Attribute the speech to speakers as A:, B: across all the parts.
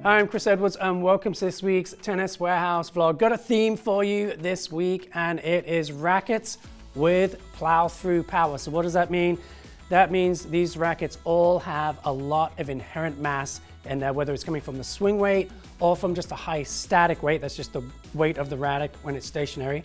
A: Hi, I'm Chris Edwards and welcome to this week's Tennis Warehouse vlog. Got a theme for you this week and it is rackets with plow-through power. So what does that mean? That means these rackets all have a lot of inherent mass in there, whether it's coming from the swing weight or from just a high static weight. That's just the weight of the racket when it's stationary,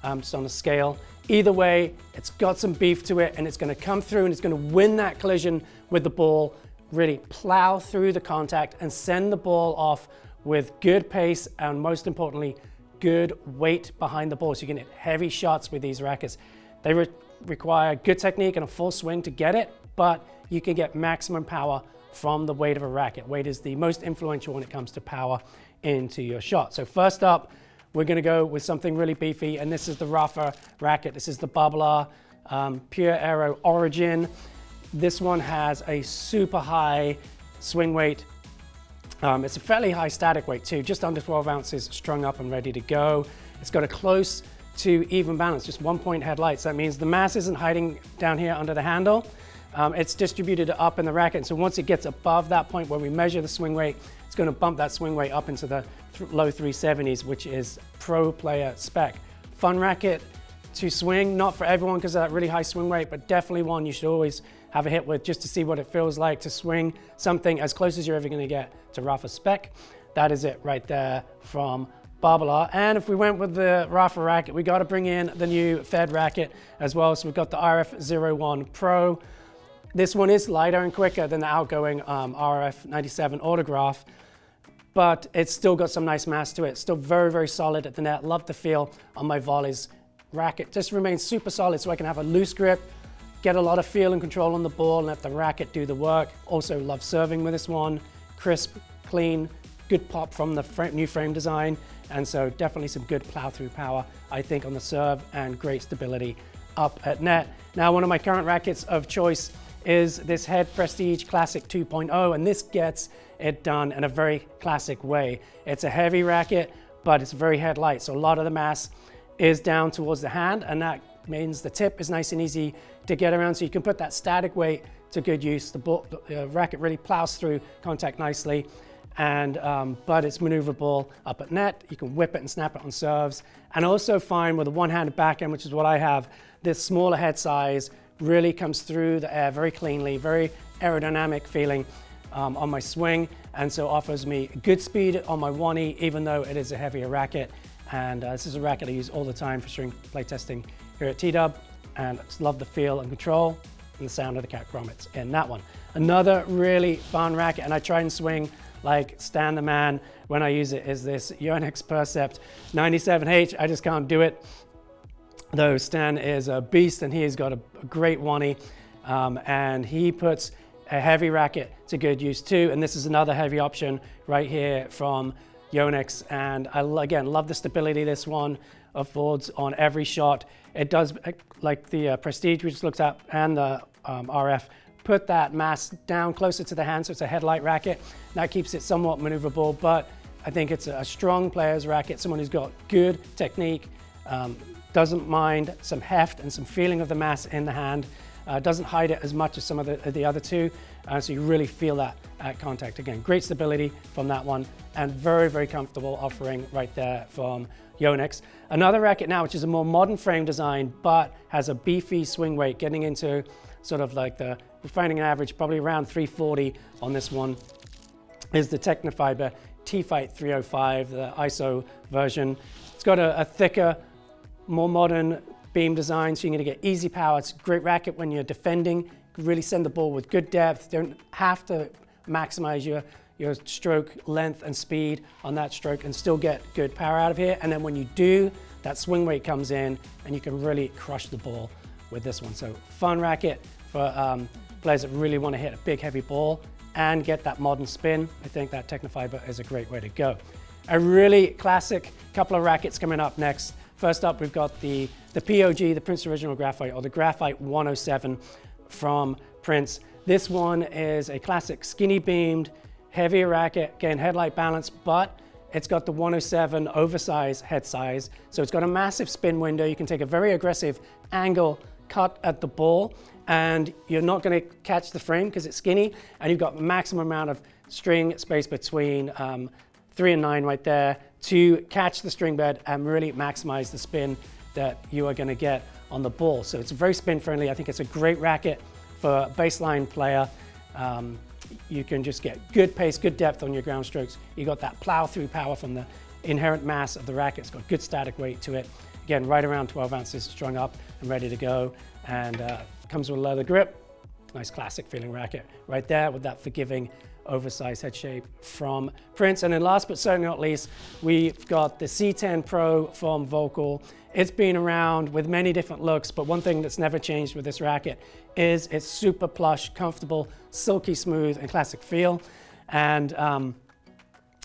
A: just on a scale. Either way, it's got some beef to it and it's going to come through and it's going to win that collision with the ball, really plow through the contact and send the ball off with good pace and most importantly, good weight behind the ball. So you can hit heavy shots with these rackets. They require good technique and a full swing to get it, but you can get maximum power from the weight of a racket. Weight is the most influential when it comes to power into your shot. So first up, we're gonna go with something really beefy, and this is the Rafa racket. This is the Babolat Pure Aero Origin. This one has a super high swing weight. It's a fairly high static weight too, just under 12 ounces strung up and ready to go. It's got a close to even balance, just 1 point headlights. That means the mass isn't hiding down here under the handle. It's distributed up in the racket. So once it gets above that point where we measure the swing weight, it's going to bump that swing weight up into the low 370s, which is pro player spec. Fun racket to swing, not for everyone because of that really high swing weight, but definitely one you should always have a hit with just to see what it feels like to swing something as close as you're ever going to get to Rafa spec. That is it right there from Babolat. And if we went with the Rafa racket, we got to bring in the new Fed racket as well. So we've got the RF01 Pro. This one is lighter and quicker than the outgoing RF97 Autograph, but it's still got some nice mass to it. Still very, very solid at the net. Love the feel on my volleys. Racket just remains super solid so I can have a loose grip, get a lot of feel and control on the ball and let the racket do the work. Also love serving with this one. Crisp, clean, good pop from the new frame design. And so definitely some good plow through power, I think, on the serve and great stability up at net. Now, one of my current rackets of choice is this Head Prestige Classic 2.0, and this gets it done in a very classic way. It's a heavy racket, but it's very head light. So a lot of the mass is down towards the hand, and that means the tip is nice and easy to get around. So you can put that static weight to good use. The racket really plows through contact nicely, and but it's maneuverable up at net. You can whip it and snap it on serves, and also fine with a one-handed backhand, which is what I have. This smaller head size really comes through the air very cleanly, very aerodynamic feeling on my swing, and so offers me good speed on my 1E, even though it is a heavier racket. And this is a racket I use all the time for string play testing here at T-Dub, and I just love the feel and control and the sound of the cat grommets in that one. Another really fun racket, and I try and swing like Stan the man when I use it, is this Yonex Percept 97H. I just can't do it, though Stan is a beast and he has got a great 1E, and he puts a heavy racket to good use too. And this is another heavy option right here from Yonex, and I again love the stability this one affords on every shot. It does, like the Prestige we just looked at and the RF, put that mass down closer to the hand, so it's a headlight racket. That keeps it somewhat maneuverable, but I think it's a strong player's racket, someone who's got good technique, doesn't mind some heft and some feeling of the mass in the hand, doesn't hide it as much as some of the other two, so you really feel that at contact. Again, great stability from that one, and very, very comfortable offering right there from Yonex. Another racket now, which is a more modern frame design, but has a beefy swing weight, getting into sort of like we're finding an average probably around 340 on this one, is the Tecnifibre T-Fight 305, the ISO version. It's got a thicker, more modern beam design, so you're going to get easy power. It's a great racket when you're defending. You can really send the ball with good depth. Don't have to maximize your stroke length and speed on that stroke and still get good power out of here. And then when you do, that swing weight comes in and you can really crush the ball with this one. So fun racket for players that really want to hit a big heavy ball and get that modern spin. I think that Tecnifibre is a great way to go. A really classic couple of rackets coming up next. First up, we've got the POG, the Prince Original Graphite, or the Graphite 107 from Prince. This one is a classic skinny beamed, heavier racket, again, headlight balance, but it's got the 107 oversized head size. So it's got a massive spin window. You can take a very aggressive angle cut at the ball, and you're not going to catch the frame because it's skinny, and you've got maximum amount of string space between 3 and 9 right there to catch the string bed and really maximize the spin that you are going to get on the ball. So it's very spin friendly. I think it's a great racket for a baseline player. You can just get good pace, good depth on your ground strokes. You got that plow through power from the inherent mass of the racket. It's got good static weight to it. Again, right around 12 ounces strung up and ready to go. And comes with a leather grip. Nice classic feeling racket right there with that forgiving oversized head shape from Prince. And then last but certainly not least, we've got the C10 Pro from Völkl. It's been around with many different looks, but one thing that's never changed with this racket is its super plush, comfortable, silky smooth, and classic feel. And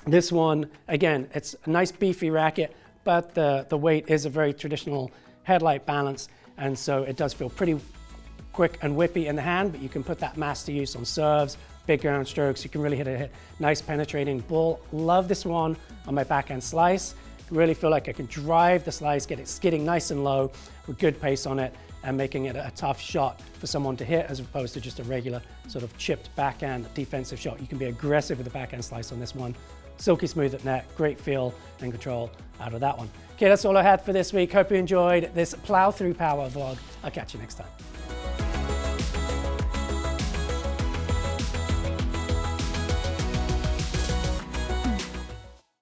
A: this one, again, it's a nice beefy racket, but the weight is a very traditional headlight balance, and so it does feel pretty quick and whippy in the hand, but you can put that mass to use on serves, big ground strokes. You can really hit a nice penetrating ball. Love this one on my backhand slice. Really feel like I can drive the slice, get it skidding nice and low with good pace on it and making it a tough shot for someone to hit as opposed to just a regular sort of chipped backhand defensive shot. You can be aggressive with the backhand slice on this one. Silky smooth at net, great feel and control out of that one. Okay, that's all I had for this week. Hope you enjoyed this plow through power vlog. I'll catch you next time.